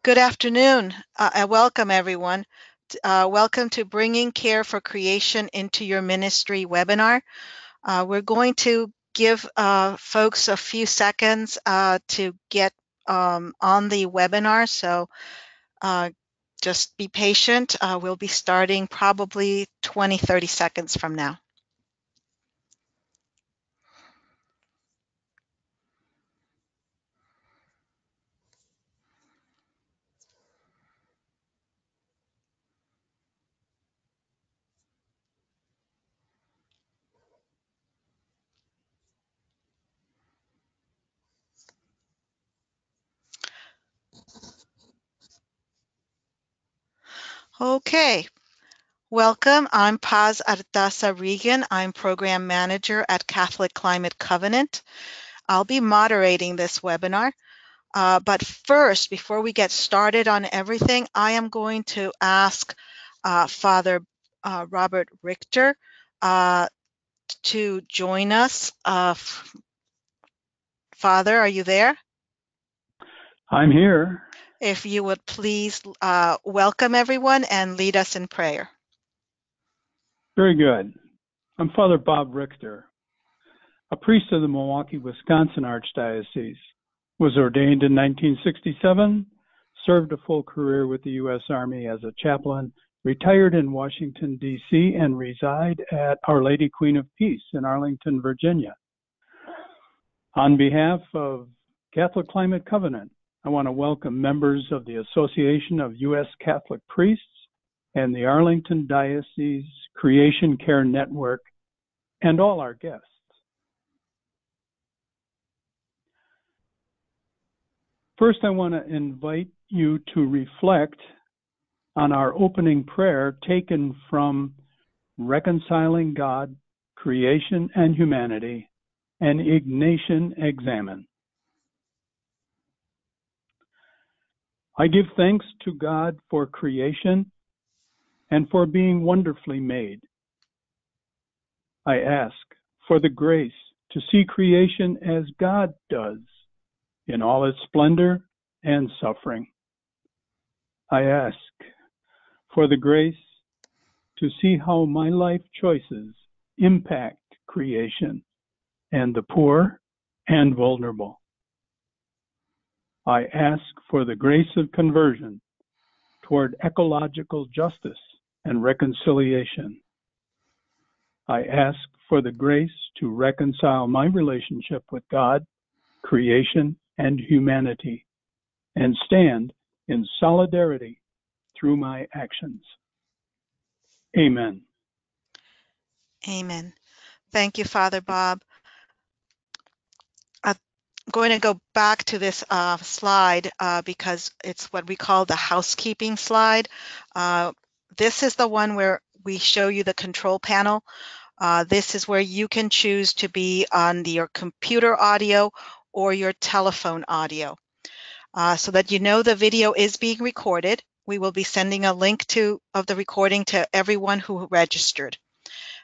Good afternoon. Welcome, everyone. Welcome to Bringing Care for Creation into Your Ministry webinar. We're going to give folks a few seconds to get on the webinar, so just be patient. We'll be starting probably 20-30 seconds from now. Okay. Welcome. I'm Paz Ardasa Regan. I'm Program Manager at Catholic Climate Covenant. I'll be moderating this webinar. But first, before we get started on everything, I am going to ask Father Robert Richter to join us. Father, are you there? I'm here. If you would please welcome everyone and lead us in prayer. Very good. I'm Father Bob Richter, a priest of the Milwaukee, Wisconsin Archdiocese. Was ordained in 1967, served a full career with the U.S. Army as a chaplain, retired in Washington, D.C., and reside at Our Lady Queen of Peace in Arlington, Virginia. On behalf of Catholic Climate Covenant, I want to welcome members of the Association of U.S. Catholic Priests and the Arlington Diocese Creation Care Network, and all our guests. First, I want to invite you to reflect on our opening prayer taken from Reconciling God, Creation and Humanity, an Ignatian Examen. I give thanks to God for creation and for being wonderfully made. I ask for the grace to see creation as God does, in all its splendor and suffering. I ask for the grace to see how my life choices impact creation and the poor and vulnerable. I ask for the grace of conversion toward ecological justice and reconciliation. I ask for the grace to reconcile my relationship with God, creation, and humanity, and stand in solidarity through my actions. Amen. Amen. Thank you, Father Bob. I'm going to go back to this slide because it's what we call the housekeeping slide. This is the one where we show you the control panel. This is where you can choose to be on your computer audio or your telephone audio. So that you know the video is being recorded. We will be sending a link of the recording to everyone who registered.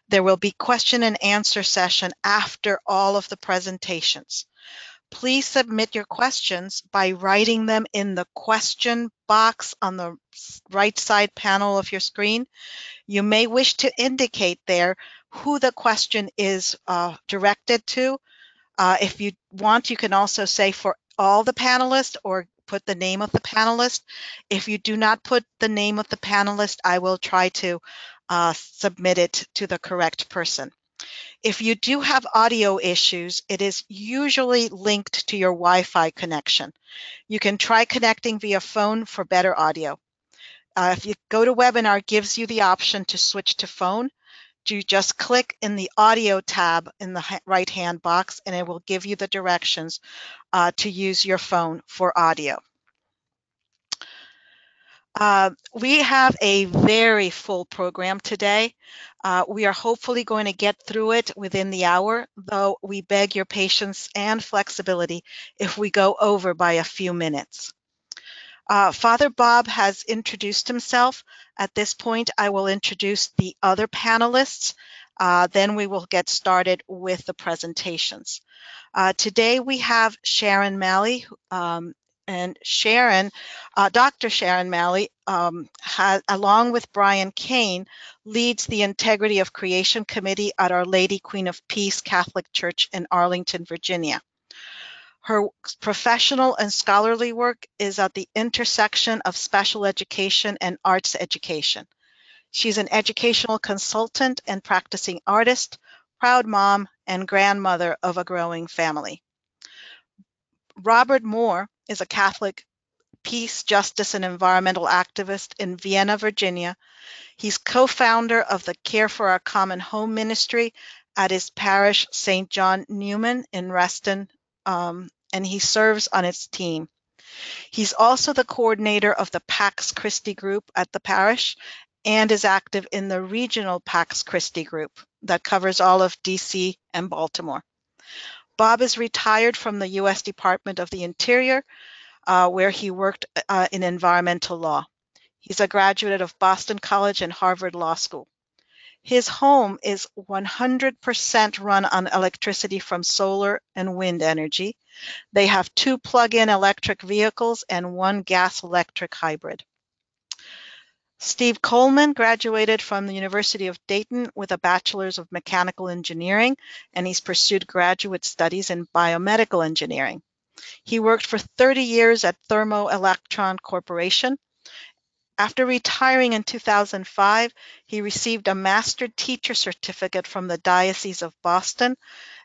There will be question and answer session after all of the presentations. Please submit your questions by writing them in the question box on the right side panel of your screen. You may wish to indicate there who the question is directed to. If you want, you can also say for all the panelists or put the name of the panelist. If you do not put the name of the panelist, I will try to submit it to the correct person. If you do have audio issues, it is usually linked to your Wi-Fi connection. You can try connecting via phone for better audio. If you go to webinar, it gives you the option to switch to phone. You just click in the audio tab in the right-hand box, and it will give you the directions to use your phone for audio. We have a very full program today. We are hopefully going to get through it within the hour, though we beg your patience and flexibility if we go over by a few minutes. Father Bob has introduced himself. At this point, I will introduce the other panelists. Then we will get started with the presentations. Today we have Sharon Malley, And Sharon, Dr. Sharon Malley, along with Brian Kane, leads the Integrity of Creation Committee at Our Lady Queen of Peace Catholic Church in Arlington, Virginia. Her professional and scholarly work is at the intersection of special education and arts education. She's an educational consultant and practicing artist, proud mom, and grandmother of a growing family. Robert Moore is a Catholic peace, justice, and environmental activist in Vienna, Virginia. He's co-founder of the Care for Our Common Home ministry at his parish, St. John Neumann in Reston, and he serves on its team. He's also the coordinator of the Pax Christi group at the parish and is active in the regional Pax Christi group that covers all of DC and Baltimore. Bob is retired from the U.S. Department of the Interior, where he worked in environmental law. He's a graduate of Boston College and Harvard Law School. His home is 100% run on electricity from solar and wind energy. They have 2 plug-in electric vehicles and 1 gas-electric hybrid. Steve Coleman graduated from the University of Dayton with a Bachelor's of Mechanical Engineering, and he's pursued graduate studies in biomedical engineering. He worked for 30 years at Thermo Electron Corporation. After retiring in 2005, he received a Master Teacher Certificate from the Diocese of Boston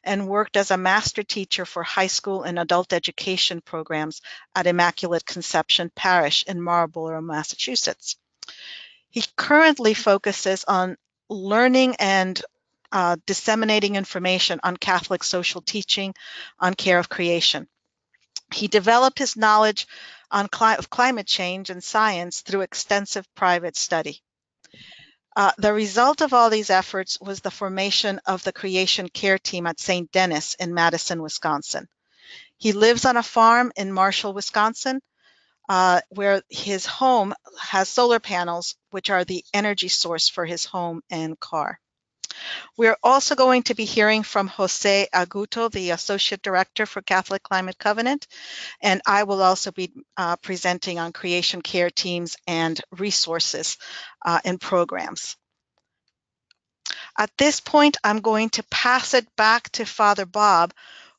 and worked as a master teacher for high school and adult education programs at Immaculate Conception Parish in Marlborough, Massachusetts. He currently focuses on learning and disseminating information on Catholic social teaching on care of creation. He developed his knowledge of climate change and science through extensive private study. The result of all these efforts was the formation of the Creation Care Team at St. Denis in Madison, Wisconsin. He lives on a farm in Marshall, Wisconsin, where his home has solar panels, which are the energy source for his home and car. We're also going to be hearing from Jose Aguto, the Associate Director for Catholic Climate Covenant, and I will also be presenting on creation care teams and resources and programs. At this point, I'm going to pass it back to Father Bob,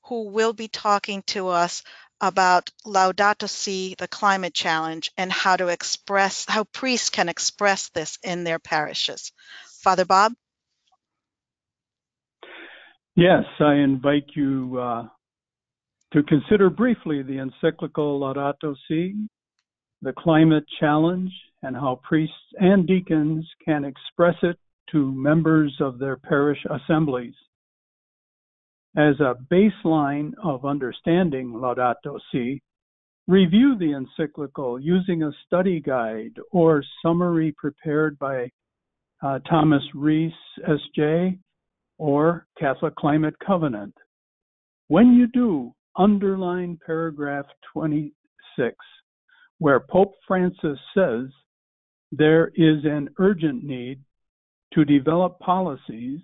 who will be talking to us about Laudato Si, the climate challenge, and how priests can express this in their parishes. Father Bob? Yes, I invite you to consider briefly the encyclical Laudato Si, the climate challenge, and how priests and deacons can express it to members of their parish assemblies. As a baseline of understanding Laudato Si, review the encyclical using a study guide or summary prepared by Thomas Rees, S.J., or Catholic Climate Covenant. When you do, underline paragraph 26, where Pope Francis says there is an urgent need to develop policies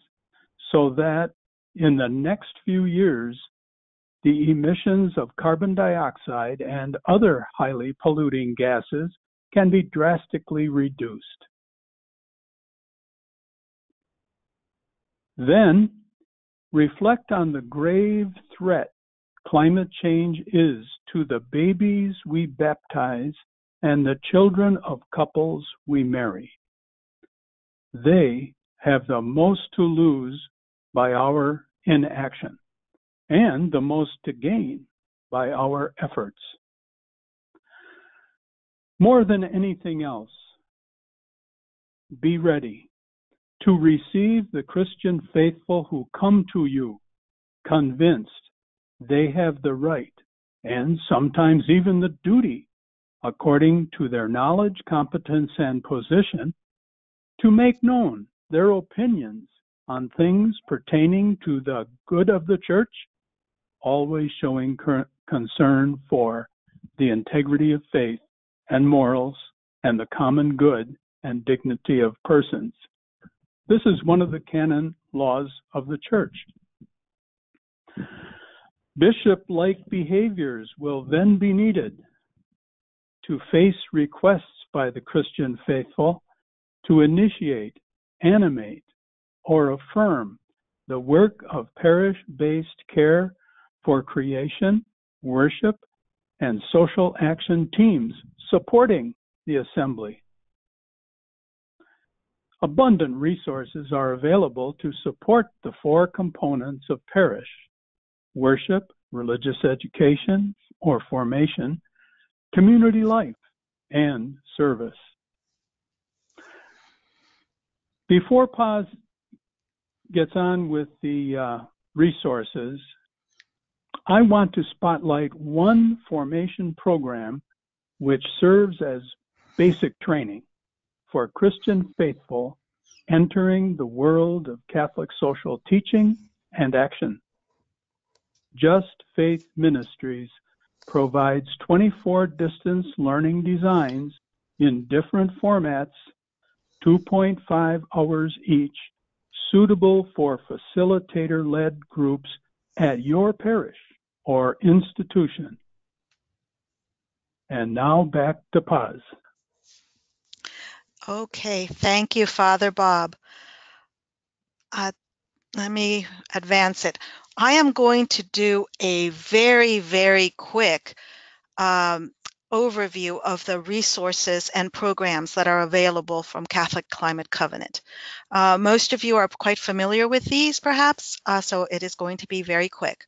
so that in the next few years, the emissions of carbon dioxide and other highly polluting gases can be drastically reduced. Then, reflect on the grave threat climate change is to the babies we baptize and the children of couples we marry. They have the most to lose by our inaction and the most to gain by our efforts. More than anything else, be ready to receive the Christian faithful who come to you, convinced they have the right and sometimes even the duty, according to their knowledge, competence, and position, to make known their opinions on things pertaining to the good of the church, always showing concern for the integrity of faith and morals and the common good and dignity of persons. This is one of the canon laws of the church. Bishop-like behaviors will then be needed to face requests by the Christian faithful to initiate, animate, or affirm the work of parish-based care for creation, worship, and social action teams supporting the assembly. Abundant resources are available to support the four components of parish: worship, religious education or formation, community life, and service. Before Paz gets on with the resources, I want to spotlight one formation program which serves as basic training for Christian faithful entering the world of Catholic social teaching and action. Just Faith Ministries provides 24 distance learning designs in different formats, 2.5 hours each, suitable for facilitator-led groups at your parish or institution. And now back to Paz. Okay, thank you, Father Bob. Let me advance it. I am going to do a very, very quick overview of the resources and programs that are available from Catholic Climate Covenant. Most of you are quite familiar with these, perhaps, so it is going to be very quick.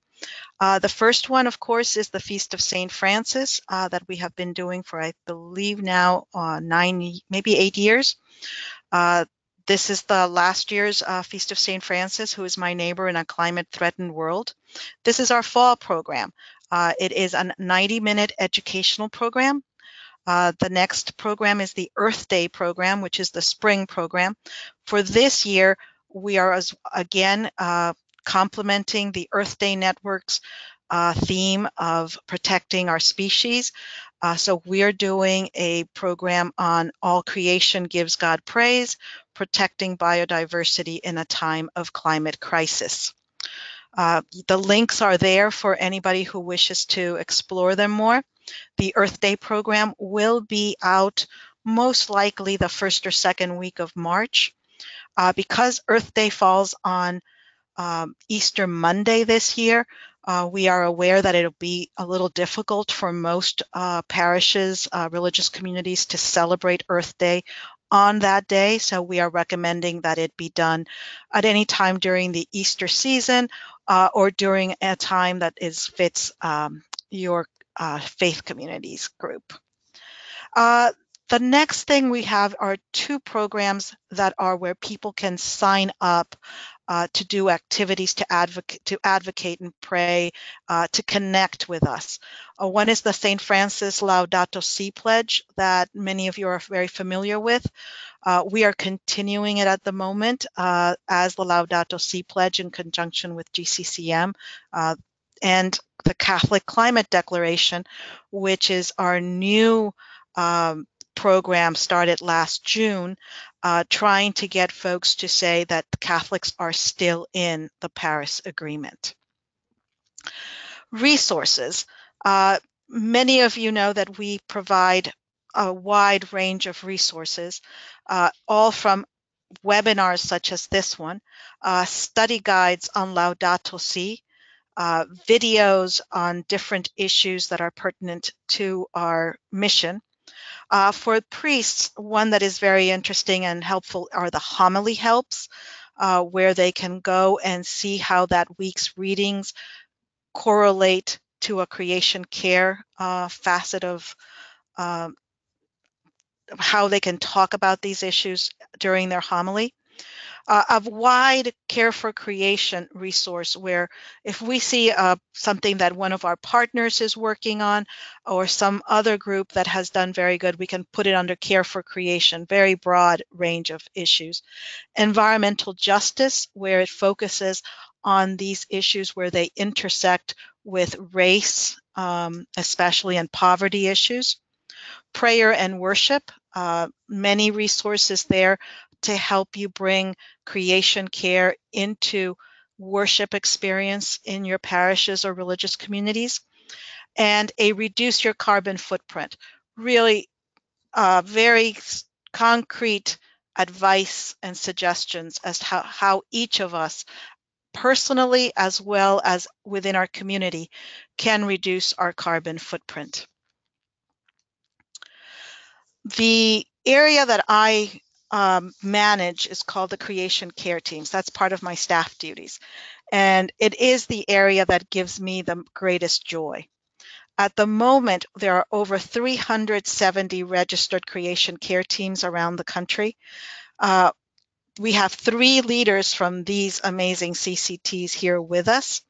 The first one, of course, is the Feast of St. Francis that we have been doing for, I believe now, 9, maybe 8 years. This is the last year's Feast of St. Francis, who is my neighbor in a climate-threatened world. This is our fall program. It is a 90-minute educational program. The next program is the Earth Day program, which is the spring program. For this year, we are again complementing the Earth Day Network's theme of protecting our species. So we are doing a program on All Creation Gives God Praise, protecting biodiversity in a time of climate crisis. The links are there for anybody who wishes to explore them more. The Earth Day program will be out most likely the first or second week of March. Because Earth Day falls on Easter Monday this year, we are aware that it'll be a little difficult for most parishes, religious communities to celebrate Earth Day on that day. So we are recommending that it be done at any time during the Easter season or during a time that fits your faith communities group. The next thing we have are 2 programs that are where people can sign up to do activities to advocate and pray, to connect with us. One is the St. Francis Laudato Si Pledge that many of you are very familiar with. We are continuing it at the moment as the Laudato Si Pledge in conjunction with GCCM and the Catholic Climate Declaration, which is our new program started last June, trying to get folks to say that Catholics are still in the Paris Agreement. Resources. Many of you know that we provide a wide range of resources, all from webinars such as this one, study guides on Laudato Si, videos on different issues that are pertinent to our mission. For priests, one that is very interesting and helpful are the homily helps, where they can go and see how that week's readings correlate to a creation care facet of how they can talk about these issues during their homily. A wide Care for Creation resource where if we see something that one of our partners is working on or some other group that has done very good, we can put it under Care for Creation, very broad range of issues. Environmental justice, where it focuses on these issues where they intersect with race, especially in poverty issues. Prayer and worship, many resources there to help you bring creation care into worship experience in your parishes or religious communities. And a Reduce Your Carbon Footprint, really very concrete advice and suggestions as to how each of us personally as well as within our community can reduce our carbon footprint. The area that I manage is called the Creation Care Teams. That's part of my staff duties. And it is the area that gives me the greatest joy. At the moment, there are over 370 registered creation care teams around the country. We have 3 leaders from these amazing CCTs here with us.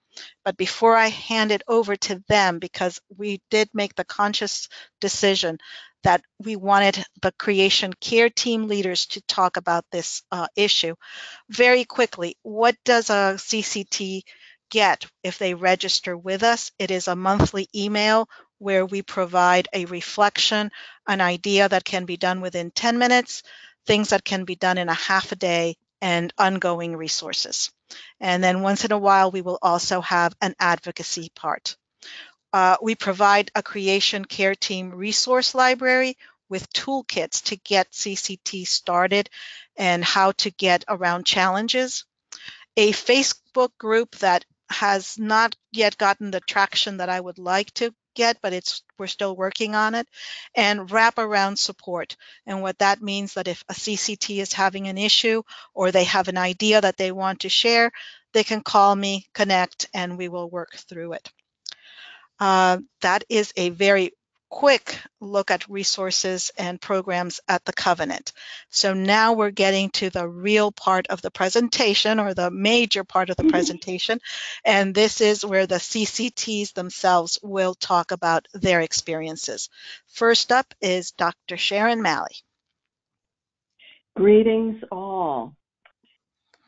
But before I hand it over to them, because we did make the conscious decision that we wanted the creation care team leaders to talk about this issue, very quickly, what does a CCT get if they register with us? It is a monthly email where we provide a reflection, an idea that can be done within 10 minutes, things that can be done in a half a day, and ongoing resources. And then once in a while, we will also have an advocacy part. We provide a creation care team resource library with toolkits to get CCT started and how to get around challenges. A Facebook group that has not yet gotten the traction that I would like to get, but we're still working on it, and wraparound support. And what that means that if a CCT is having an issue or they have an idea that they want to share, they can call me, connect, and we will work through it. That is a very quick look at resources and programs at the Covenant. So now we're getting to the real part of the presentation, or the major part of the presentation, and this is where the CCTs themselves will talk about their experiences. First up is Dr. Sharon Malley. Greetings all,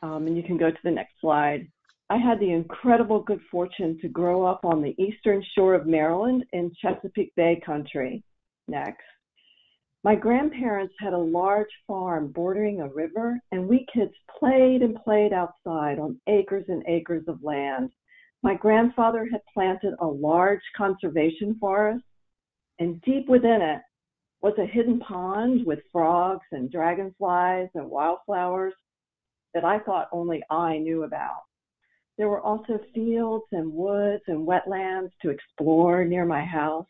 and you can go to the next slide. I had the incredible good fortune to grow up on the eastern shore of Maryland in Chesapeake Bay country. Next. My grandparents had a large farm bordering a river, and we kids played and played outside on acres and acres of land. My grandfather had planted a large conservation forest, and deep within it was a hidden pond with frogs and dragonflies and wildflowers that I thought only I knew about. There were also fields and woods and wetlands to explore near my house.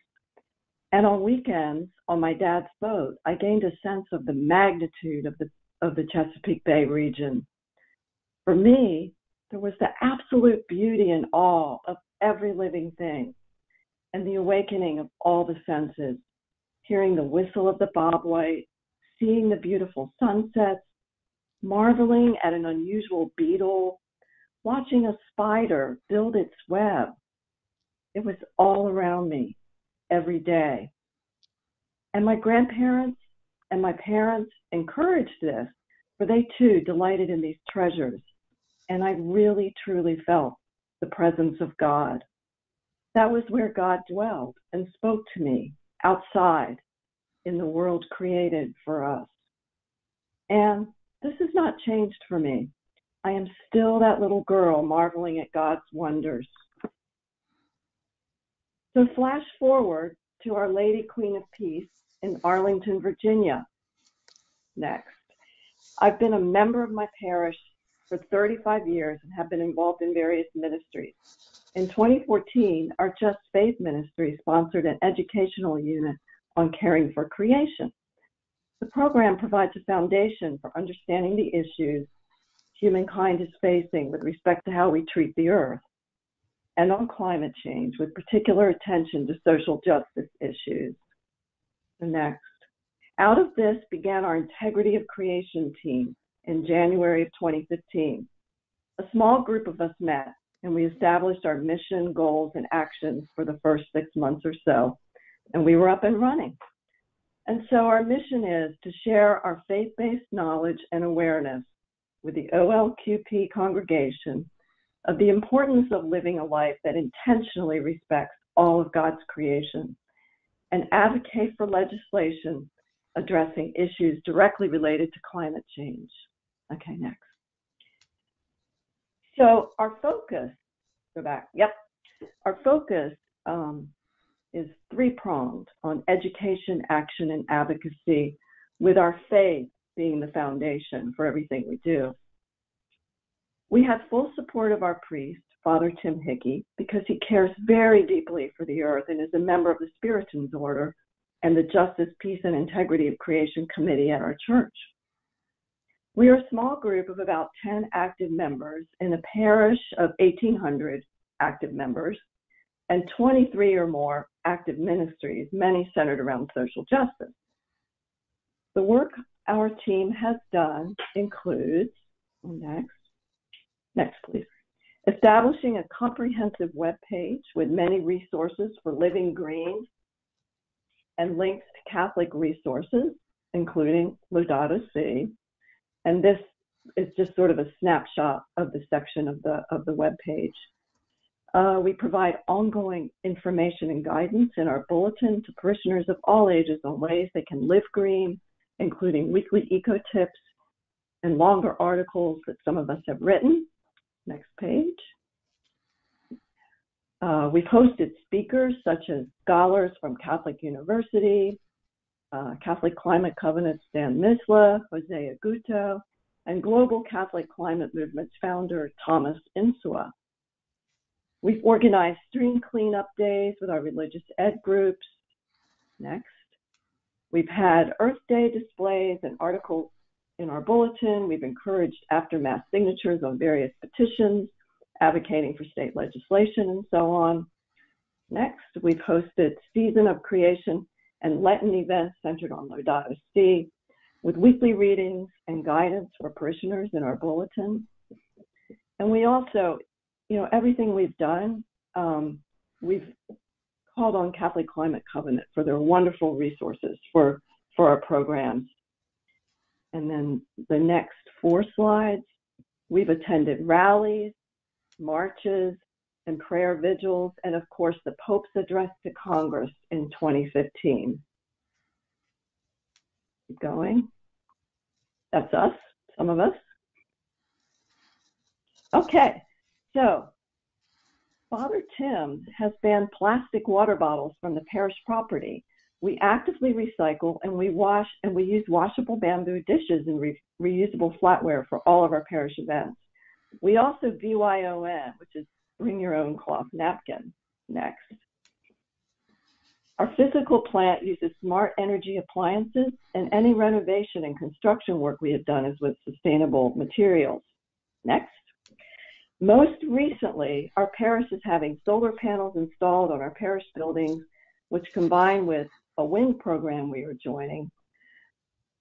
And on weekends, on my dad's boat, I gained a sense of the magnitude of the Chesapeake Bay region. For me, there was the absolute beauty and awe of every living thing, and the awakening of all the senses, hearing the whistle of the bobwhite, seeing the beautiful sunsets, marveling at an unusual beetle, watching a spider build its web. It was all around me every day. And my grandparents and my parents encouraged this, for they too delighted in these treasures. And I really, truly felt the presence of God. That was where God dwelled and spoke to me outside in the world created for us. And this has not changed for me. I am still that little girl marveling at God's wonders. So flash forward to Our Lady Queen of Peace in Arlington, Virginia. Next. I've been a member of my parish for 35 years and have been involved in various ministries. In 2014, our Just Faith ministry sponsored an educational unit on caring for creation. The program provides a foundation for understanding the issues humankind is facing with respect to how we treat the earth, and on climate change, with particular attention to social justice issues. The next. Out of this began our Integrity of Creation team in January of 2015. A small group of us met, and we established our mission, goals, and actions for the first 6 months or so, and we were up and running. And so our mission is to share our faith-based knowledge and awareness with the OLQP congregation of the importance of living a life that intentionally respects all of God's creation, and advocate for legislation addressing issues directly related to climate change. Okay, next. So our focus, go back, yep. Our focus is three-pronged on education, action, and advocacy, with our faith being the foundation for everything we do. We have full support of our priest, Father Tim Hickey, because he cares very deeply for the earth and is a member of the Spiritans Order and the Justice, Peace, and Integrity of Creation Committee at our church. We are a small group of about 10 active members in a parish of 1,800 active members and 23 or more active ministries, many centered around social justice. The work our team has done includes, next please, establishing a comprehensive web page with many resources for living green and links to Catholic resources, including Laudato Si. And this is just sort of a snapshot of the section of the web page. We provide ongoing information and guidance in our bulletin to parishioners of all ages on ways they can live green, including weekly eco tips and longer articles that some of us have written. Next page. We've hosted speakers such as scholars from Catholic University, Catholic Climate Covenant's Dan Misla, Jose Aguto, and Global Catholic Climate Movement's founder, Thomas Insua. We've organized stream cleanup days with our religious ed groups. Next. We've had Earth Day displays and articles in our bulletin. We've encouraged aftermath signatures on various petitions, advocating for state legislation, and so on. Next, we've hosted Season of Creation and Lenten events centered on Laudato Si, with weekly readings and guidance for parishioners in our bulletin. And we also, everything we've done, we've called on Catholic Climate Covenant for their wonderful resources for our programs. And then the next 4 slides, we've attended rallies, marches, and prayer vigils, and of course the Pope's address to Congress in 2015. Keep going. That's us, some of us. Okay, so Father Tim has banned plastic water bottles from the parish property. We actively recycle and we wash and we use washable bamboo dishes and reusable flatware for all of our parish events. We also BYON, which is bring your own cloth napkin. Next. Our physical plant uses smart energy appliances, and any renovation and construction work we have done is with sustainable materials. Next. Most recently, our parish is having solar panels installed on our parish buildings, which combined with a wind program we are joining,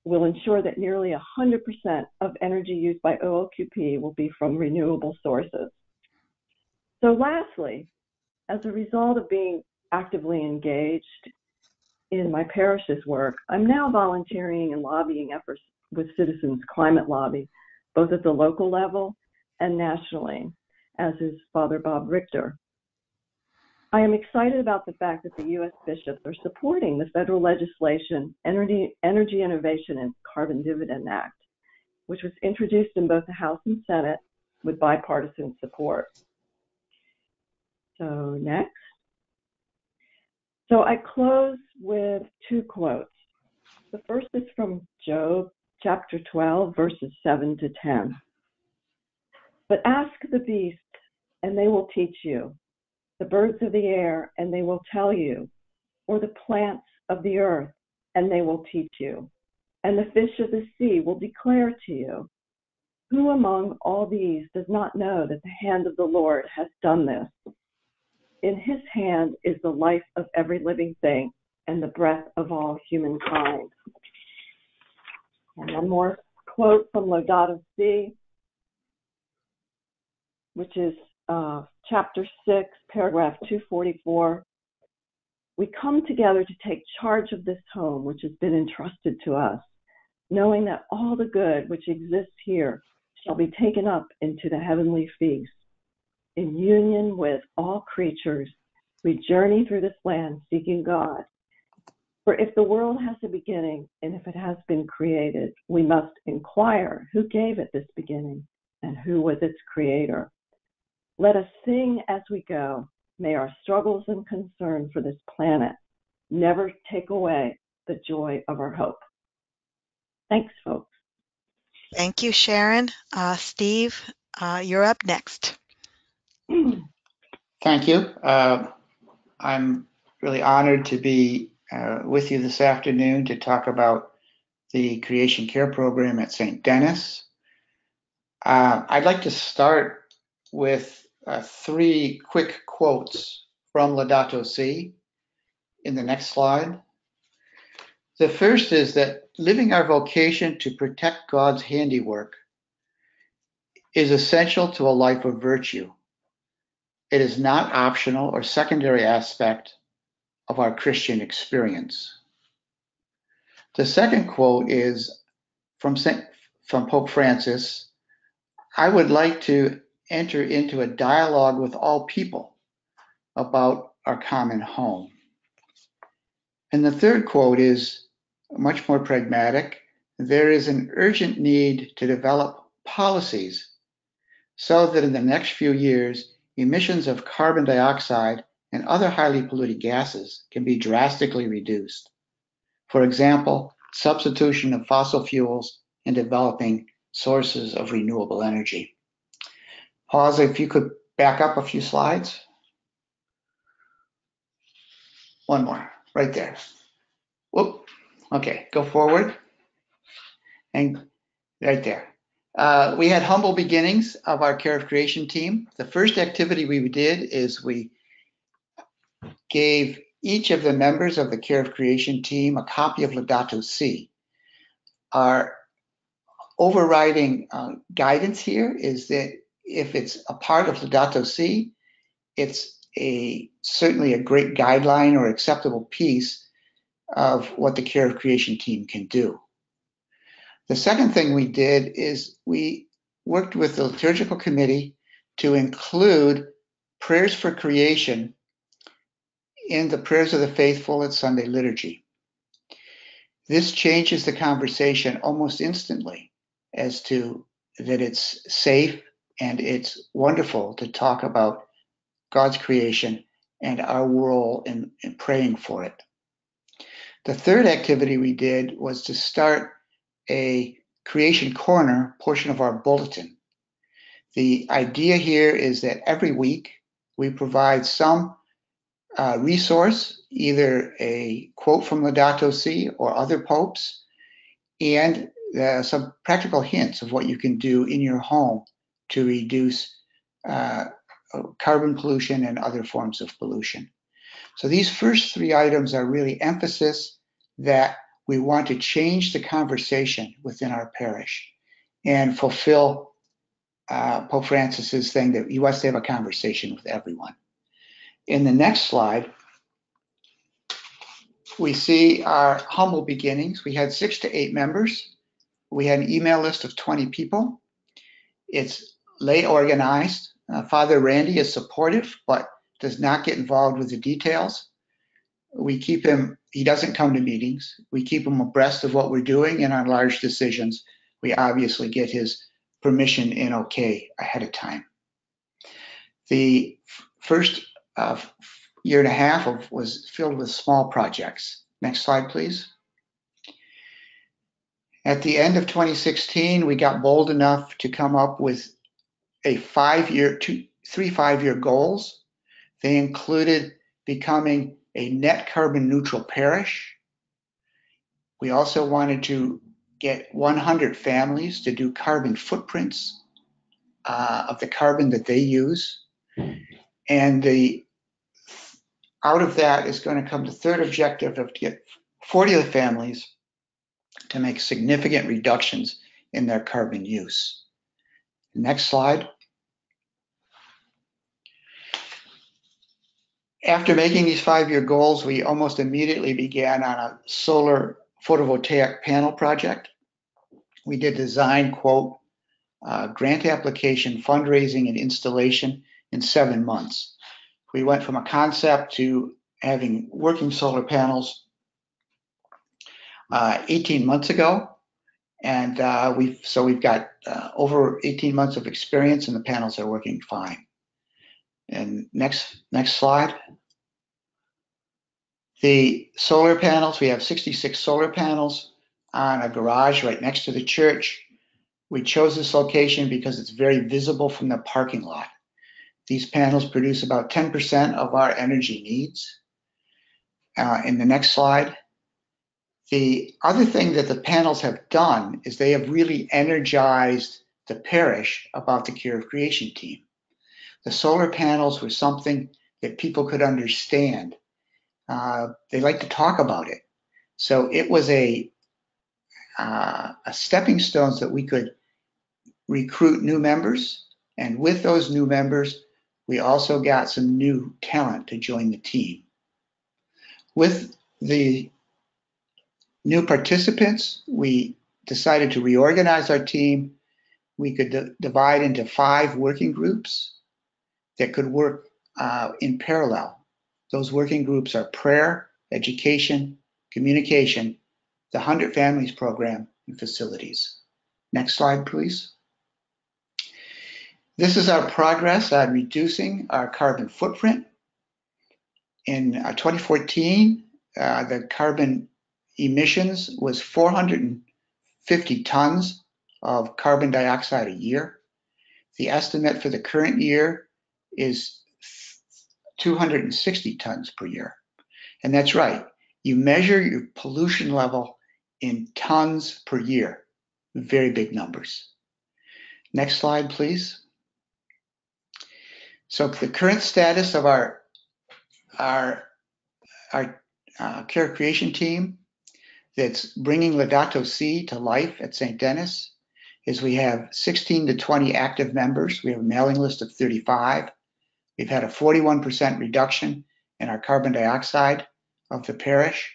will ensure that nearly 100% of energy used by OLQP will be from renewable sources. So lastly, as a result of being actively engaged in my parish's work, I'm now volunteering and lobbying efforts with Citizens Climate Lobby, both at the local level and nationally, as is Father Bob Richter. I am excited about the fact that the U.S. bishops are supporting the federal legislation, Energy Innovation and Carbon Dividend Act, which was introduced in both the House and Senate with bipartisan support. So next. So I close with 2 quotes. The first is from Job, chapter 12, verses 7 to 10. But ask the beasts, and they will teach you, the birds of the air, and they will tell you, or the plants of the earth, and they will teach you, and the fish of the sea will declare to you. Who among all these does not know that the hand of the Lord has done this? In his hand is the life of every living thing and the breath of all humankind. And one more quote from Laudato Si, which is chapter 6, paragraph 244. We come together to take charge of this home which has been entrusted to us, knowing that all the good which exists here shall be taken up into the heavenly feast. In union with all creatures, we journey through this land seeking God. For if the world has a beginning, and if it has been created, we must inquire who gave it this beginning and who was its creator. Let us sing as we go, May our struggles and concern for this planet never take away the joy of our hope. Thanks, folks. Thank you, Sharon. Steve, you're up next. Thank you. I'm really honored to be with you this afternoon to talk about the Creation Care Program at St. Denis. I'd like to start with 3 quick quotes from Laudato Si in the next slide. The first is that living our vocation to protect God's handiwork is essential to a life of virtue. It is not optional or secondary aspect of our Christian experience. The second quote is from Pope Francis. I would like to enter into a dialogue with all people about our common home. And the third quote is much more pragmatic. There is an urgent need to develop policies so that in the next few years, emissions of carbon dioxide and other highly polluting gases can be drastically reduced. For example, substitution of fossil fuels and developing sources of renewable energy. Pause, if you could back up a few slides. One more, right there. Whoop. Okay, go forward. And right there. We had humble beginnings of our Care of Creation team. The first activity we did is we gave each of the members of the Care of Creation team a copy of Laudato Si. Our overriding guidance here is that if it's a part of Laudato Si, it's certainly a great guideline or acceptable piece of what the Care of Creation team can do. The second thing we did is we worked with the liturgical committee to include prayers for creation in the prayers of the faithful at Sunday liturgy. This changes the conversation almost instantly as to that it's safe and it's wonderful to talk about God's creation and our role in praying for it. The third activity we did was to start a Creation Corner portion of our bulletin. The idea here is that every week we provide some resource, either a quote from Laudato Si or other popes, and some practical hints of what you can do in your home to reduce carbon pollution and other forms of pollution. So these first 3 items are really emphasis that we want to change the conversation within our parish and fulfill Pope Francis's thing that he wants to have a conversation with everyone. In the next slide, we see our humble beginnings. We had 6 to 8 members. We had an email list of 20 people. It's lay organized. Father Randy is supportive, but does not get involved with the details. We keep him, he doesn't come to meetings. We keep him abreast of what we're doing, and on large decisions, we obviously get his permission and okay ahead of time. The first year and a half was filled with small projects. Next slide, please. At the end of 2016, we got bold enough to come up with a 3 5-year goals. They included becoming a net carbon neutral parish. We also wanted to get 100 families to do carbon footprints of the carbon that they use. And out of that is going to come the third objective of to get 40 of the families to make significant reductions in their carbon use. Next slide. After making these 5-year goals, we almost immediately began on a solar photovoltaic panel project. We did design, quote, grant application, fundraising, and installation in 7 months. We went from a concept to having working solar panels 18 months ago. And we've got over 18 months of experience, and the panels are working fine. And next slide. The solar panels, we have 66 solar panels on a garage right next to the church. We chose this location because it's very visible from the parking lot. These panels produce about 10% of our energy needs. In the next slide, the other thing that the panels have done is they have really energized the parish about the Care of Creation team. The solar panels were something that people could understand. They like to talk about it. So it was a stepping stone so that we could recruit new members. And with those new members, we also got some new talent to join the team. With the new participants, we decided to reorganize our team. We could divide into 5 working groups that could work in parallel. Those working groups are prayer, education, communication, the 100 Families program, and facilities. Next slide, please. This is our progress on reducing our carbon footprint. In 2014, the carbon emissions was 450 tons of carbon dioxide a year. The estimate for the current year is 260 tons per year. And that's right. You measure your pollution level in tons per year. Very big numbers. Next slide, please. So the current status of our Care Creation team that's bringing Laudato Si to life at St. Denis is we have 16 to 20 active members. We have a mailing list of 35. We've had a 41% reduction in our carbon dioxide of the parish.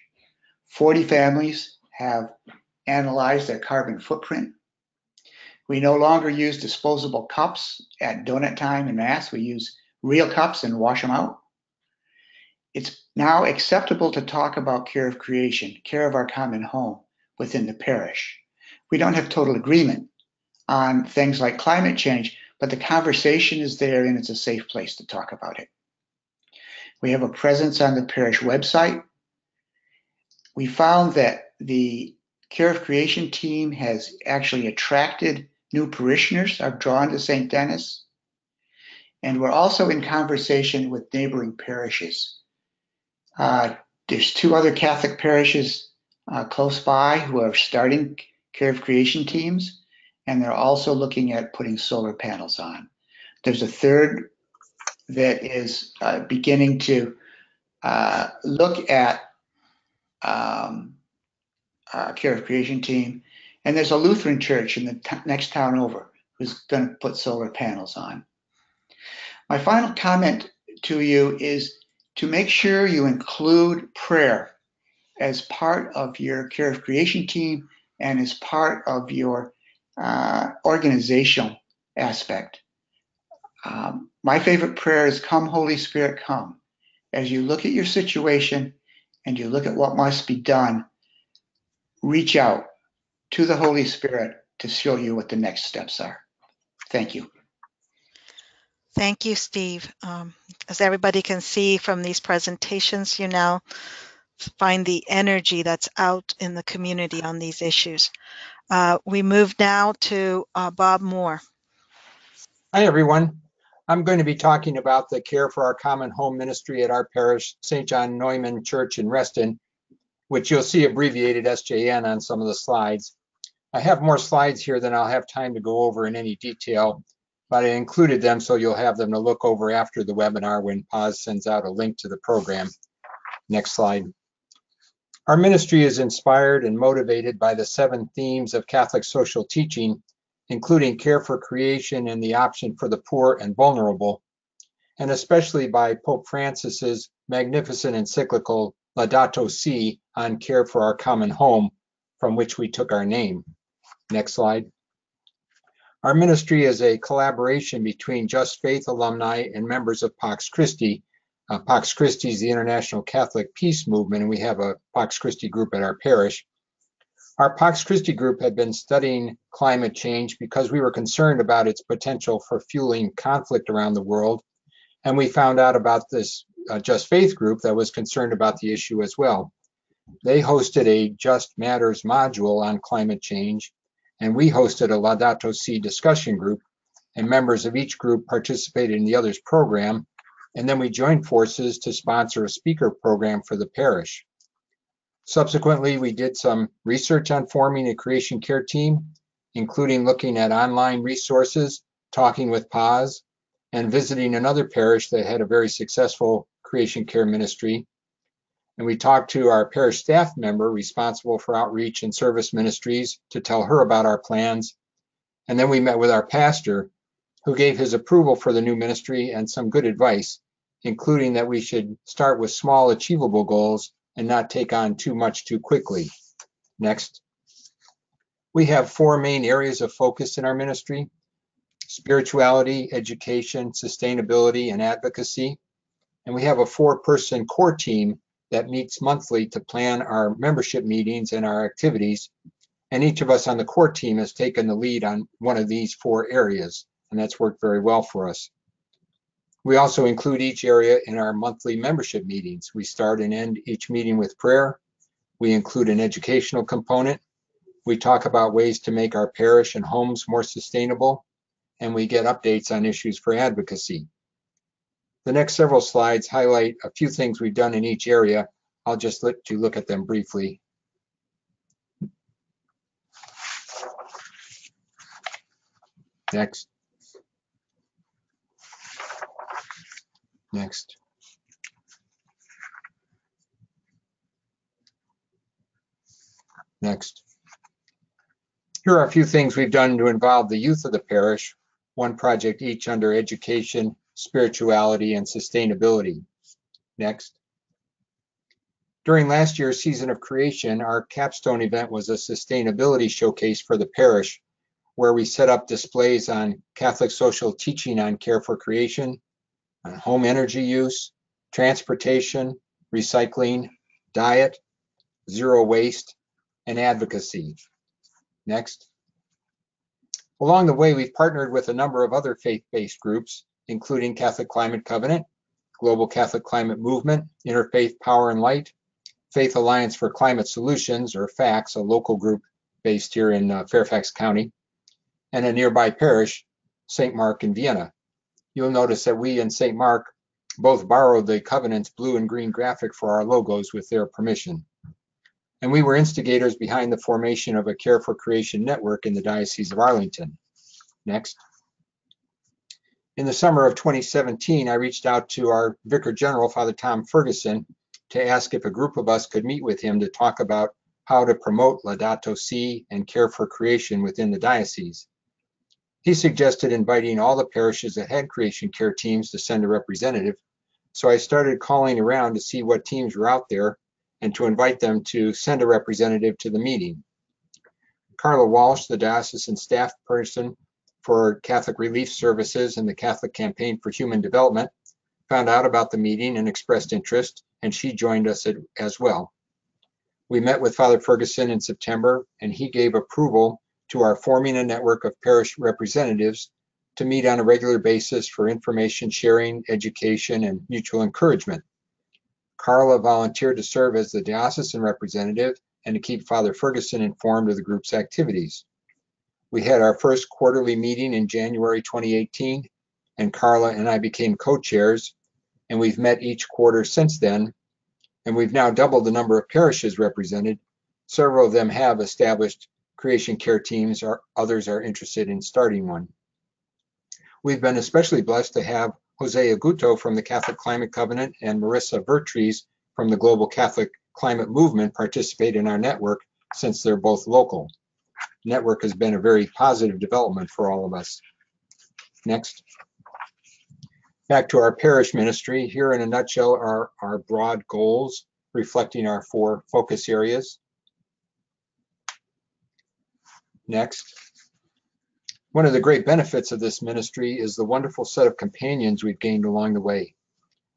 40 families have analyzed their carbon footprint. We no longer use disposable cups at donut time and mass. We use real cups and wash them out. It's now acceptable to talk about care of creation, care of our common home within the parish. We don't have total agreement on things like climate change, but the conversation is there and it's a safe place to talk about it. We have a presence on the parish website. We found that the Care of Creation team has actually attracted new parishioners are drawn to St. Denis. And we're also in conversation with neighboring parishes. There's 2 other Catholic parishes close by who are starting Care of Creation teams, and they're also looking at putting solar panels on. There's a third that is beginning to look at Care of Creation team, and there's a Lutheran church in the next town over who's going to put solar panels on. My final comment to you is to make sure you include prayer as part of your Care of Creation team and as part of your organizational aspect. My favorite prayer is, "Come, Holy Spirit, come." As you look at your situation and you look at what must be done, reach out to the Holy Spirit to show you what the next steps are. Thank you. Thank you, Steve. As everybody can see from these presentations, you now find the energy that's out in the community on these issues. We move now to Bob Moore. Hi, everyone. I'm going to be talking about the Care for Our Common Home ministry at our parish, St. John Neumann Church in Reston, which you'll see abbreviated SJN on some of the slides. I have more slides here than I'll have time to go over in any detail, but I included them so you'll have them to look over after the webinar when Paz sends out a link to the program. Next slide. Our ministry is inspired and motivated by the 7 themes of Catholic social teaching, including care for creation and the option for the poor and vulnerable, and especially by Pope Francis's magnificent encyclical Laudato Si on care for our common home, from which we took our name. Next slide. Our ministry is a collaboration between Just Faith alumni and members of Pax Christi. Pax Christi is the International Catholic Peace Movement, and we have a Pax Christi group at our parish. Our Pax Christi group had been studying climate change because we were concerned about its potential for fueling conflict around the world, And we found out about this Just Faith group that was concerned about the issue as well. They hosted a Just Matters module on climate change, and we hosted a Laudato Si discussion group, and members of each group participated in the other's program, and then we joined forces to sponsor a speaker program for the parish. Subsequently, we did some research on forming a creation care team, including looking at online resources, talking with PAWS, and visiting another parish that had a very successful creation care ministry. And we talked to our parish staff member responsible for outreach and service ministries to tell her about our plans. And then we met with our pastor, who gave his approval for the new ministry and some good advice, including that we should start with small achievable goals and not take on too much too quickly. Next. We have 4 main areas of focus in our ministry: spirituality, education, sustainability, and advocacy. And we have a 4-person core team that meets monthly to plan our membership meetings and our activities. And each of us on the core team has taken the lead on one of these 4 areas, and that's worked very well for us. We also include each area in our monthly membership meetings. We start and end each meeting with prayer. We include an educational component. We talk about ways to make our parish and homes more sustainable, and we get updates on issues for advocacy. The next several slides highlight a few things we've done in each area. I'll just let you look at them briefly. Next. Next. Next. Here are a few things we've done to involve the youth of the parish, 1 project each under education, spirituality, and sustainability. Next. During last year's season of creation, our capstone event was a sustainability showcase for the parish, where we set up displays on Catholic social teaching on care for creation, on home energy use, transportation, recycling, diet, zero waste, and advocacy. Next. Along the way, we've partnered with a number of other faith-based groups, including Catholic Climate Covenant, Global Catholic Climate Movement, Interfaith Power and Light, Faith Alliance for Climate Solutions, or FACS, a local group based here in Fairfax County, and a nearby parish, St. Mark in Vienna. You'll notice that we and St. Mark both borrowed the Covenant's blue and green graphic for our logos with their permission. And we were instigators behind the formation of a Care for Creation network in the Diocese of Arlington. Next. In the summer of 2017, I reached out to our Vicar General, Father Tom Ferguson, to ask if a group of us could meet with him to talk about how to promote Laudato Si and Care for Creation within the diocese. He suggested inviting all the parishes that had creation care teams to send a representative, so I started calling around to see what teams were out there and to invite them to send a representative to the meeting. Carla Walsh, the diocesan staff person for Catholic Relief Services and the Catholic Campaign for Human Development, found out about the meeting and expressed interest, and she joined us as well. We met with Father Ferguson in September, and he gave approval to our forming a network of parish representatives to meet on a regular basis for information sharing, education, and mutual encouragement. Carla volunteered to serve as the diocesan representative and to keep Father Ferguson informed of the group's activities. We had our first quarterly meeting in January 2018, and Carla and I became co-chairs, and we've met each quarter since then, and we've now doubled the number of parishes represented. Several of them have established creation care teams, or others are interested in starting one. We've been especially blessed to have Jose Aguto from the Catholic Climate Covenant and Marissa Vertrees from the Global Catholic Climate Movement participate in our network, since they're both local. Network has been a very positive development for all of us. Next. Back to our parish ministry. Here in a nutshell are our broad goals, reflecting our 4 focus areas. Next. One of the great benefits of this ministry is the wonderful set of companions we've gained along the way.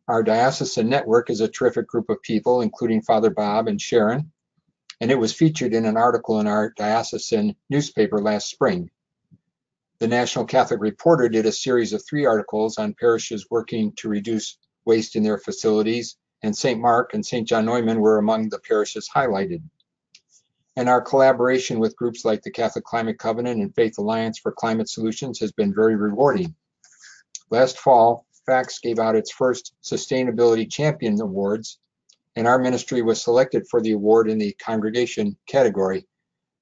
Our diocesan network is a terrific group of people, including Father Bob and Sharon, and it was featured in an article in our diocesan newspaper last spring. The National Catholic Reporter did a series of 3 articles on parishes working to reduce waste in their facilities, and St. Mark and St. John Neumann were among the parishes highlighted. And our collaboration with groups like the Catholic Climate Covenant and Faith Alliance for Climate Solutions has been very rewarding. Last fall, FACTS gave out its first Sustainability Champion Awards, and our ministry was selected for the award in the congregation category.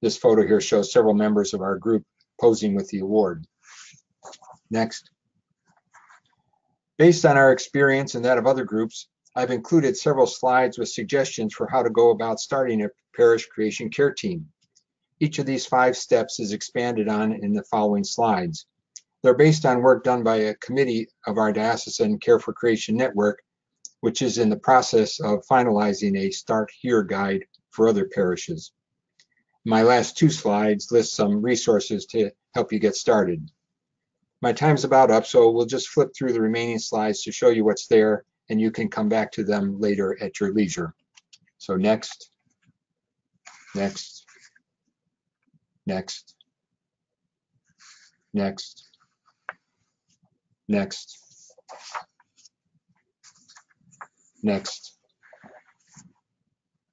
This photo here shows several members of our group posing with the award. Next. Based on our experience and that of other groups, I've included several slides with suggestions for how to go about starting a parish creation care team. Each of these 5 steps is expanded on in the following slides. They're based on work done by a committee of our Diocesan Care for Creation Network, which is in the process of finalizing a Start Here guide for other parishes. My last 2 slides list some resources to help you get started. My time's about up, so we'll just flip through the remaining slides to show you what's there, and you can come back to them later at your leisure. So next, next, next, next, next, next,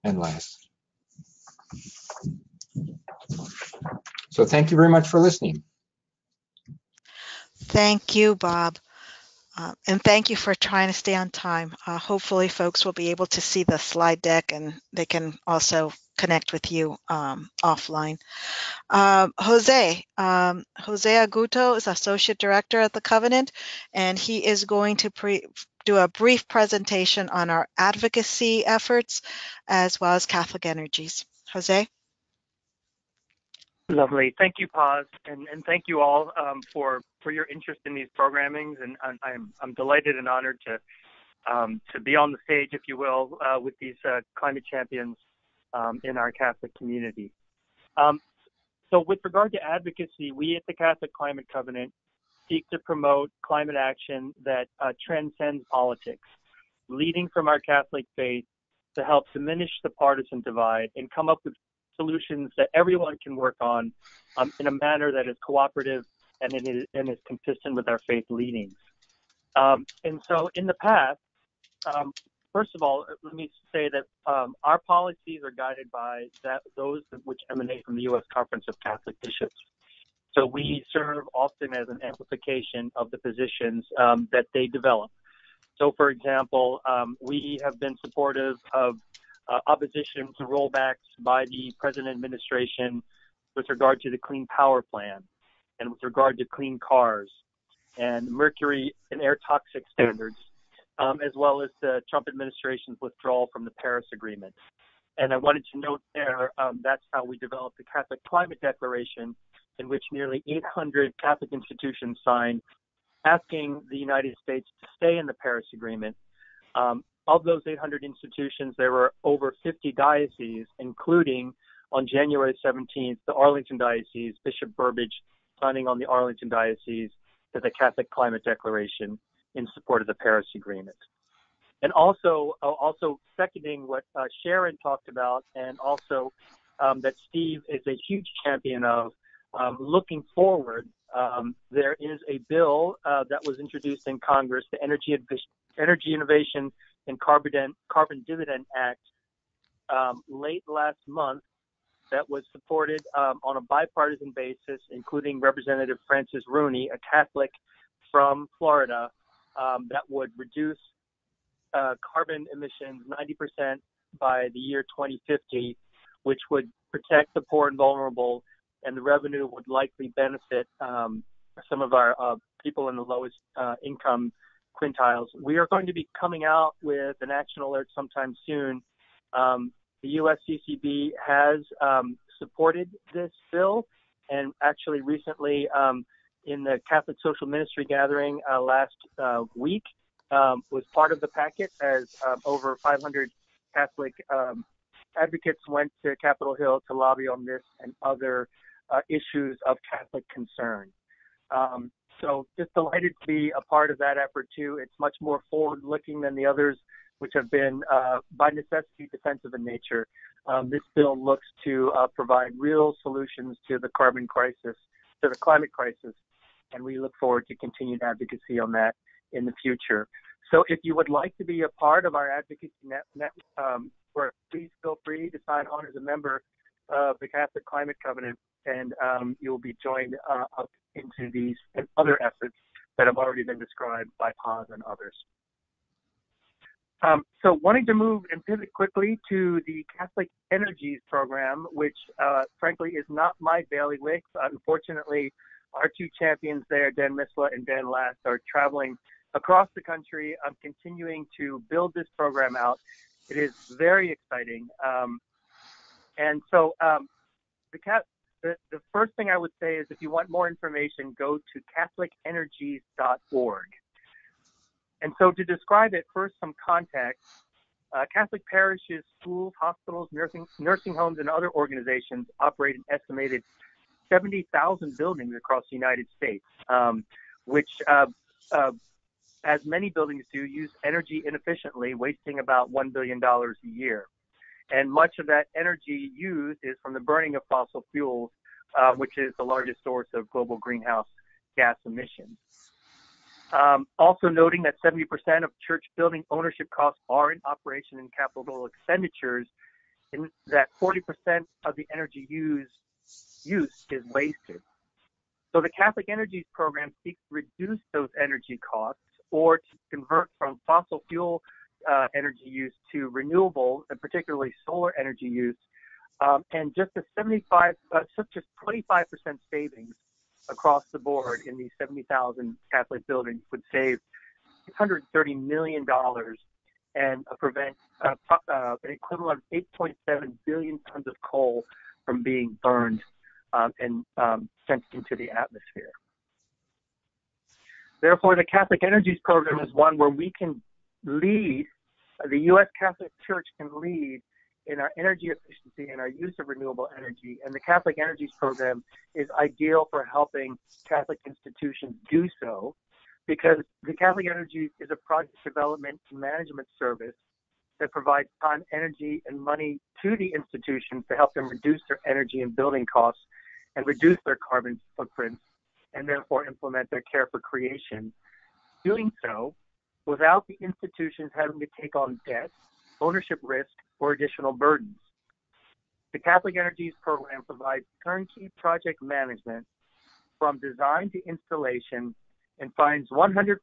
and last. So thank you very much for listening. Thank you, Bob. And thank you for trying to stay on time. Hopefully folks will be able to see the slide deck and they can also connect with you offline. Jose Aguto is Associate Director at the Covenant, and he is going to do a brief presentation on our advocacy efforts as well as Catholic Energies. Jose? Lovely. Thank you, Paz, and thank you all for your interest in these programmings. And I'm delighted and honored to be on the stage, if you will, with these climate champions in our Catholic community. So with regard to advocacy, we at the Catholic Climate Covenant seek to promote climate action that transcends politics, leading from our Catholic faith to help diminish the partisan divide and come up with solutions that everyone can work on in a manner that is cooperative and is consistent with our faith leanings. And so in the past, first of all, let me say that our policies are guided by those which emanate from the U.S. Conference of Catholic Bishops. So we serve often as an amplification of the positions that they develop. So, for example, we have been supportive of opposition to rollbacks by the present administration with regard to the Clean Power Plan and with regard to clean cars and mercury and air toxic standards, as well as the Trump administration's withdrawal from the Paris Agreement. And I wanted to note there, that's how we developed the Catholic Climate Declaration, in which nearly 800 Catholic institutions signed, asking the United States to stay in the Paris Agreement. Of those 800 institutions, there were over 50 dioceses, including on January 17th, the Arlington Diocese, Bishop Burbidge signing on the Arlington Diocese to the Catholic Climate Declaration in support of the Paris Agreement. And also seconding what Sharon talked about, and also that Steve is a huge champion of, looking forward, there is a bill that was introduced in Congress, the Energy Innovation and Carbon Dividend Act, late last month, that was supported on a bipartisan basis, including Representative Francis Rooney, a Catholic from Florida, that would reduce carbon emissions 90% by the year 2050, which would protect the poor and vulnerable, and the revenue would likely benefit some of our people in the lowest income quintiles. We are going to be coming out with an action alert sometime soon. The USCCB has supported this bill, and actually recently in the Catholic Social Ministry gathering last week was part of the packet, as over 500 Catholic advocates went to Capitol Hill to lobby on this and other issues of Catholic concern. So just delighted to be a part of that effort too. It's much more forward-looking than the others, which have been by necessity defensive in nature. This bill looks to provide real solutions to the carbon crisis, to the climate crisis, and we look forward to continued advocacy on that in the future. So if you would like to be a part of our advocacy network, please feel free to sign on as a member of the Catholic Climate Covenant, and you'll be joined up into these and other efforts that have already been described by Paz and others. So wanting to move and pivot quickly to the Catholic Energies program, which frankly is not my bailiwick. Unfortunately, our two champions there, Dan Misla and Dan Last, are traveling across the country, continuing to build this program out. It is very exciting. And so the first thing I would say is if you want more information, go to catholicenergies.org. And so to describe it, first some context. Catholic parishes, schools, hospitals, nursing homes, and other organizations operate an estimated 70,000 buildings across the United States, which, as many buildings do, use energy inefficiently, wasting about $1 billion a year. And much of that energy used is from the burning of fossil fuels, which is the largest source of global greenhouse gas emissions. Also noting that 70% of church building ownership costs are in operation and capital expenditures, and that 40% of the energy use is wasted. So the Catholic Energies program seeks to reduce those energy costs or to convert from fossil fuel energy use to renewable, and particularly solar energy use, and just 25% savings across the board in these 70,000 Catholic buildings would save $630 million and prevent an equivalent of 8.7 billion tons of coal from being burned and sent into the atmosphere. Therefore, the Catholic Energies program is one where we can lead, the U.S. Catholic Church can lead in our energy efficiency and our use of renewable energy. And the Catholic Energies program is ideal for helping Catholic institutions do so, because the Catholic Energies is a project development and management service that provides time, energy, and money to the institutions to help them reduce their energy and building costs and reduce their carbon footprints, and therefore implement their care for creation. Doing so without the institutions having to take on debt, ownership risk, or additional burdens. The Catholic Energies program provides turnkey project management from design to installation and finds 100%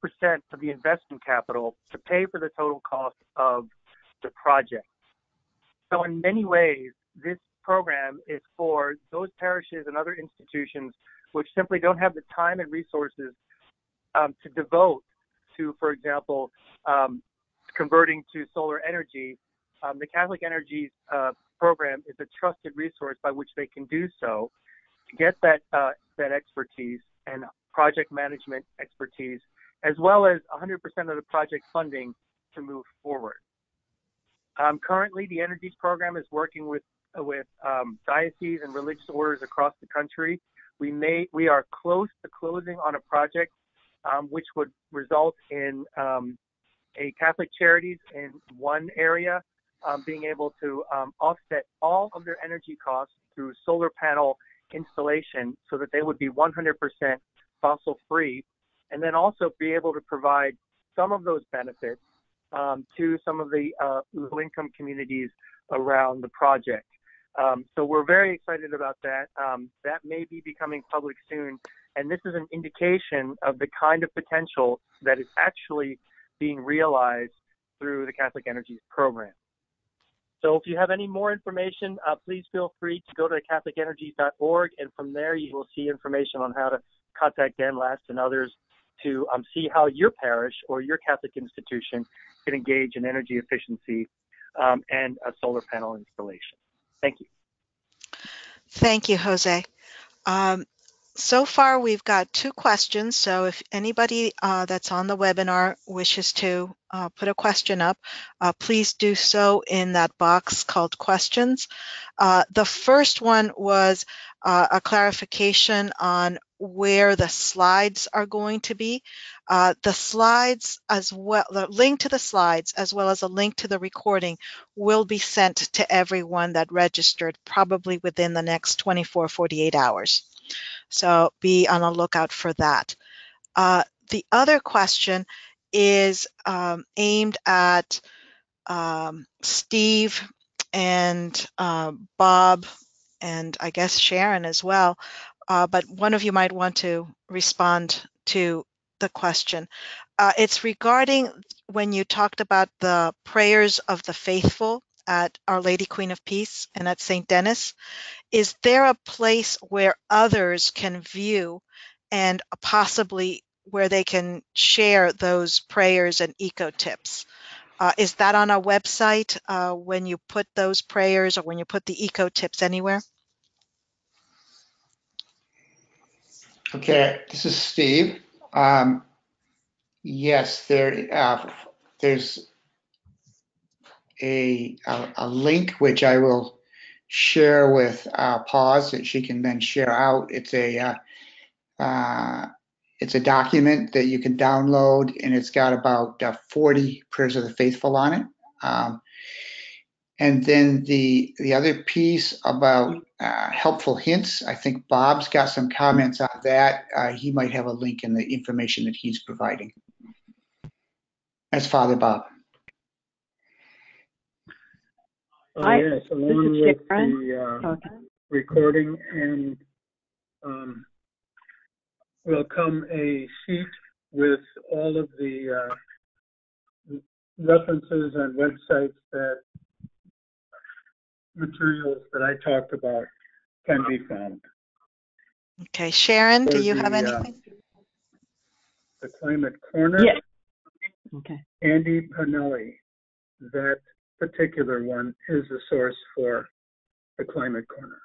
of the investment capital to pay for the total cost of the project. So in many ways, this program is for those parishes and other institutions which simply don't have the time and resources to devote to, for example, converting to solar energy. The Catholic Energies program is a trusted resource by which they can do so, to get that expertise and project management expertise, as well as 100% of the project funding to move forward. Currently, the Energies program is working with dioceses and religious orders across the country. We are close to closing on a project which would result in a Catholic Charities in one area being able to offset all of their energy costs through solar panel installation so that they would be 100% fossil free, and then also be able to provide some of those benefits to some of the low-income communities around the project. So we're very excited about that. That may be becoming public soon, and this is an indication of the kind of potential that is actually being realized through the Catholic Energies program. So if you have any more information, please feel free to go to catholicenergies.org, and from there you will see information on how to contact Dan Last and others to see how your parish or your Catholic institution can engage in energy efficiency and a solar panel installation. Thank you. Thank you, Jose. So far, we've got 2 questions. So if anybody that's on the webinar wishes to put a question up, please do so in that box called questions. The first one was a clarification on where the slides are going to be. The slides as well, the link to the slides as well as a link to the recording will be sent to everyone that registered probably within the next 24, 48 hours. So be on the lookout for that. The other question is aimed at Steve and Bob, and I guess Sharon as well. But one of you might want to respond to the question. It's regarding when you talked about the prayers of the faithful at Our Lady Queen of Peace and at St. Denis. Is there a place where others can view and possibly where they can share those prayers and eco tips? Is that on our website when you put those prayers or when you put the eco tips anywhere? Okay, this is Steve. Yes, there's a link which I will share with Pause that she can then share out. It's a document that you can download, and it's got about 40 prayers of the faithful on it. And then the other piece about helpful hints, I think Bob's got some comments on that. He might have a link in the information that he's providing. That's Father Bob. Hi, Yes, this along is with Sharon. the Okay. recording, and will come a sheet with all of the references and websites that materials that I talked about can be found. Okay, Sharon, do For you have the, anything? The Climate Corner, Yes. Okay. Andy Pinelli, that particular one is the source for the Climate Corner.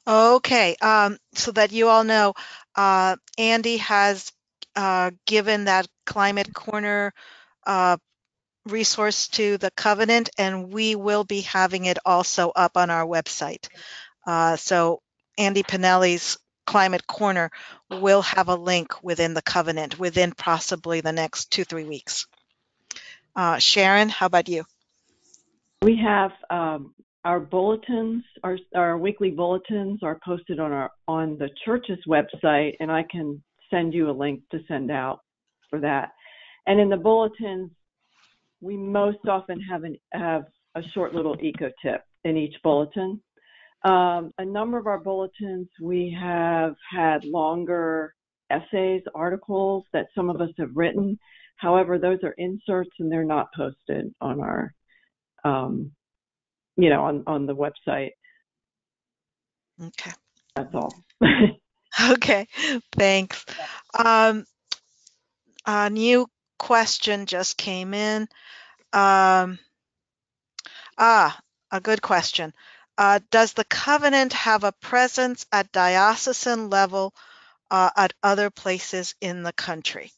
Okay, so that you all know, Andy has given that Climate Corner resource to the Covenant, and we will be having it also up on our website. So Andy Pinelli's Climate Corner will have a link within the Covenant within possibly the next 2-3 weeks. Sharon, how about you? We have our bulletins, our weekly bulletins are posted on the church's website, and I can send you a link to send out for that. And in the bulletins, we most often have a short little eco tip in each bulletin. A number of our bulletins, we have had longer essays, articles that some of us have written. However, those are inserts and they're not posted on our, on the website. Okay. That's all. Okay, thanks. A new question just came in. A good question. Does the Covenant have a presence at diocesan level at other places in the country?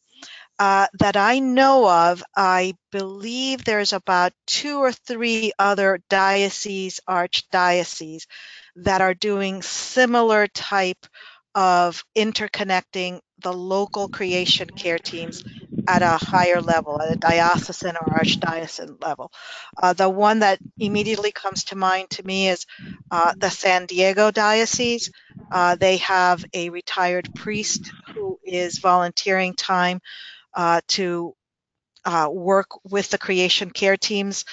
That I know of, I believe there's about 2 or 3 other dioceses, archdioceses, that are doing similar type of interconnecting the local creation care teams at a higher level, at a diocesan or archdiocesan level. The one that immediately comes to mind to me is the San Diego Diocese. They have a retired priest who is volunteering time to work with the creation care teams.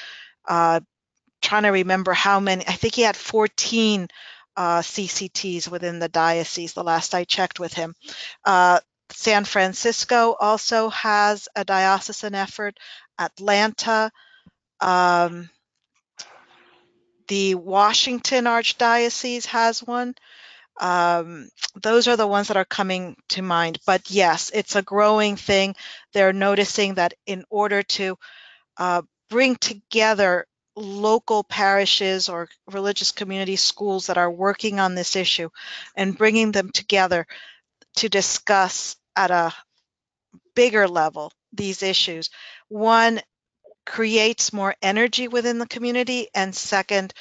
Trying to remember how many, I think he had 14 CCTs within the diocese the last I checked with him. San Francisco also has a diocesan effort. Atlanta, the Washington Archdiocese has one. Those are the ones that are coming to mind. But yes, it's a growing thing. They're noticing that in order to bring together local parishes or religious community schools that are working on this issue and bringing them together to discuss at a bigger level these issues, one, creates more energy within the community, and second,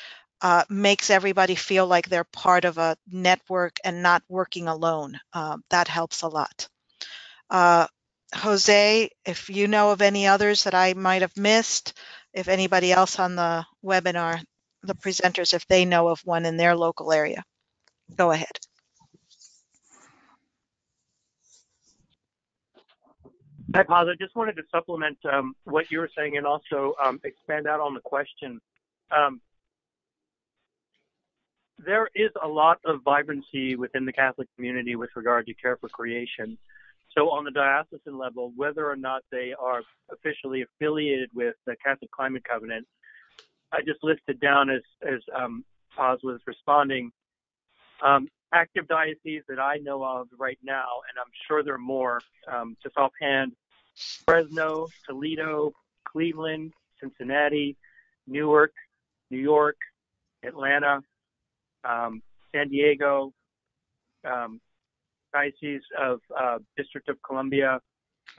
makes everybody feel like they're part of a network and not working alone. That helps a lot. Jose, if you know of any others that I might have missed, if anybody else on the webinar, the presenters, if they know of one in their local area, go ahead. Hi, Paz. I just wanted to supplement what you were saying and also expand out on the question. There is a lot of vibrancy within the Catholic community with regard to care for creation. So on the diocesan level, whether or not they are officially affiliated with the Catholic Climate Covenant, I just listed down as Paz was responding, active dioceses that I know of right now, and I'm sure there are more, just offhand: Fresno, Toledo, Cleveland, Cincinnati, Newark, New York, Atlanta, San Diego, Diocese of District of Columbia,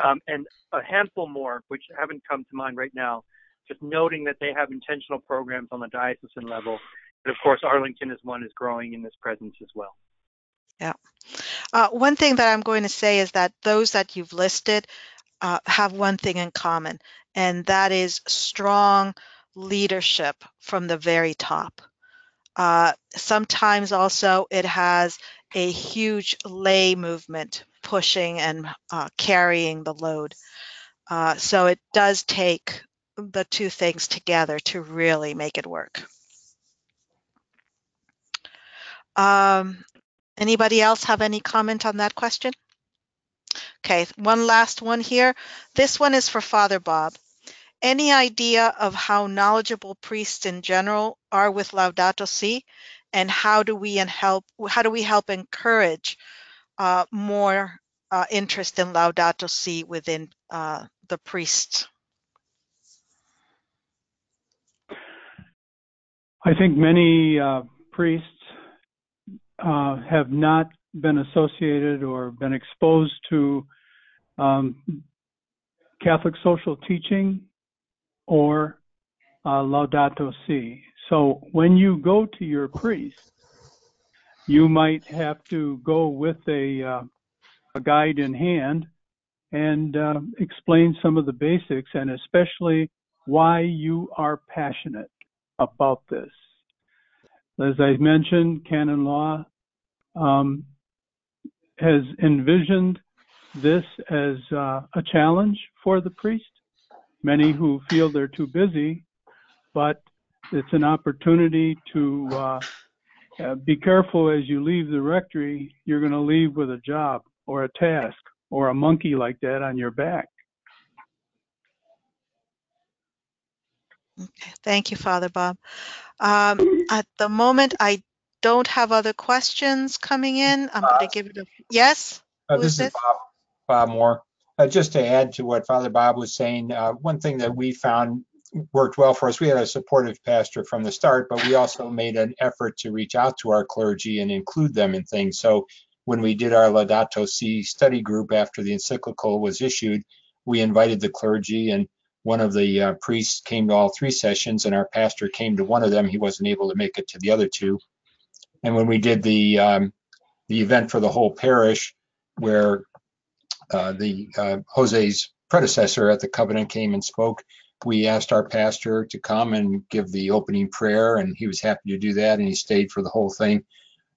and a handful more, which haven't come to mind right now, just noting that they have intentional programs on the diocesan level. And of course, Arlington is growing in this presence as well. Yeah. One thing that I'm going to say is that those that you've listed have one thing in common, and that is strong leadership from the very top. Sometimes also it has a huge lay movement pushing and carrying the load. So it does take the two things together to really make it work. Anybody else have any comment on that question? Okay, one last one here. This one is for Father Bob. Any idea of how knowledgeable priests in general are with Laudato Si, and how do we help encourage more interest in Laudato Si within the priests? I think many priests have not been associated or been exposed to Catholic social teaching or Laudato Si. So when you go to your priest, you might have to go with a guide in hand and explain some of the basics, and especially why you are passionate about this. As I mentioned, canon law has envisioned this as a challenge for the priest. Many who feel they're too busy, but it's an opportunity to be careful as you leave the rectory. You're going to leave with a job or a task or a monkey like that on your back. Okay, thank you, Father Bob. At the moment, I don't have other questions coming in. I'm going to give it a yes. This is Bob Moore. Just to add to what Father Bob was saying, one thing that we found worked well for us, we had a supportive pastor from the start, but we also made an effort to reach out to our clergy and include them in things. So when we did our Laudato Si study group after the encyclical was issued, we invited the clergy, and one of the priests came to all three sessions, and our pastor came to one of them. He wasn't able to make it to the other two. And when we did the event for the whole parish, where Jose's predecessor at the covenant came and spoke, we asked our pastor to come and give the opening prayer, and he was happy to do that, and he stayed for the whole thing.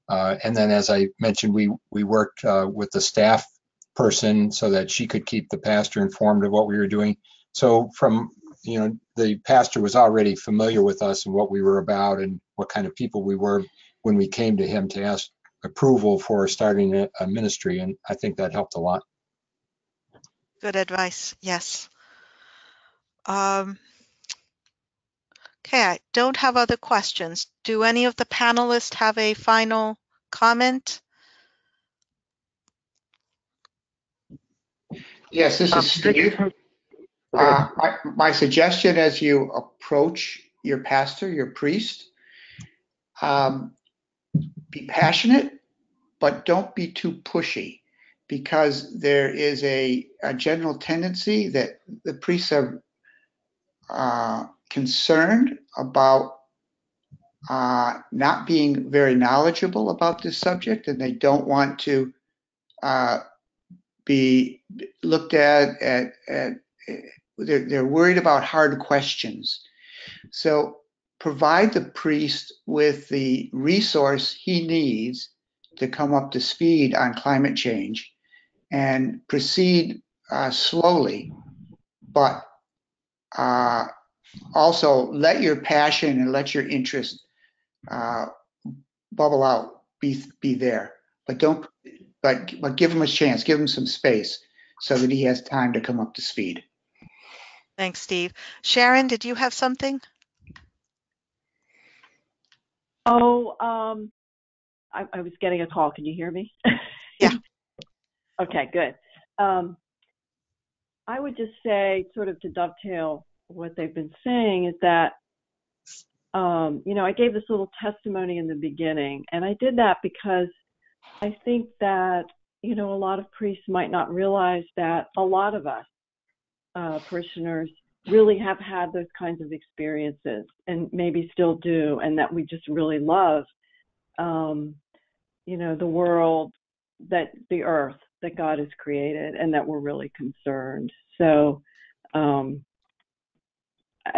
And then, as I mentioned, we worked with the staff person so that she could keep the pastor informed of what we were doing. So the pastor was already familiar with us and what we were about and what kind of people we were when we came to him to ask approval for starting a ministry, and I think that helped a lot. Good advice. Yes. Okay, I don't have other questions. Do any of the panelists have a final comment? Yes, this is Steve. My suggestion as you approach your pastor, your priest, be passionate, but don't be too pushy, because there is a general tendency that the priests are concerned about not being very knowledgeable about this subject, and they don't want to be looked at they're worried about hard questions. So provide the priest with the resource he needs to come up to speed on climate change, and proceed slowly, but also let your passion and let your interest bubble out, be there, but give him a chance, give him some space so that he has time to come up to speed. Thanks, Steve. Sharon, did you have something? Oh, I was getting a call. Can you hear me? Yeah. Okay, good. I would just say, sort of to dovetail what they've been saying, is that, I gave this little testimony in the beginning, and I did that because I think that, a lot of priests might not realize that a lot of us parishioners really have had those kinds of experiences and maybe still do, and that we just really love, the world, the earth that God has created, and that we're really concerned. So I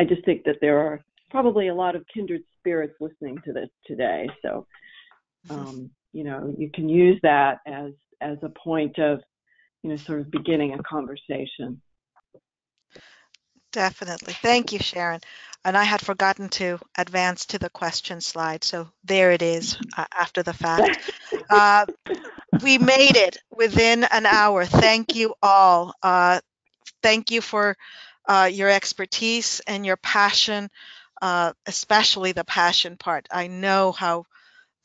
just think that there are probably a lot of kindred spirits listening to this today. So, you can use that as a point of, sort of beginning a conversation. Definitely. Thank you, Sharon. And I had forgotten to advance to the question slide, so there it is after the fact. We made it within an hour. Thank you all. Thank you for your expertise and your passion, especially the passion part. I know how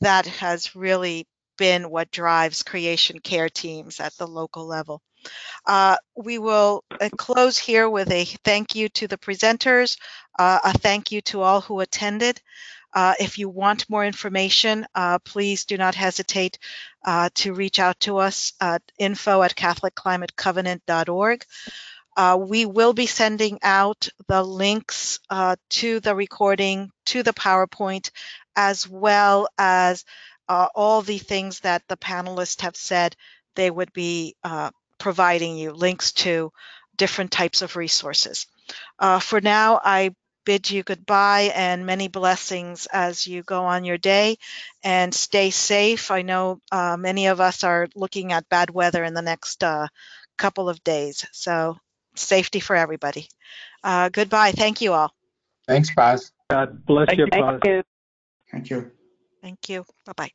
that has really been what drives creation care teams at the local level. We will close here with a thank you to the presenters, a thank you to all who attended. If you want more information, please do not hesitate to reach out to us at info@catholicclimatecovenant.org. We will be sending out the links to the recording, to the PowerPoint, as well as all the things that the panelists have said they would be providing you, links to different types of resources. For now, I bid you goodbye and many blessings as you go on your day, and stay safe. I know many of us are looking at bad weather in the next couple of days, so safety for everybody. Goodbye. Thank you all. Thanks, Paz. God bless you, Paz. Thank you. Thank you. Thank you. Bye-bye.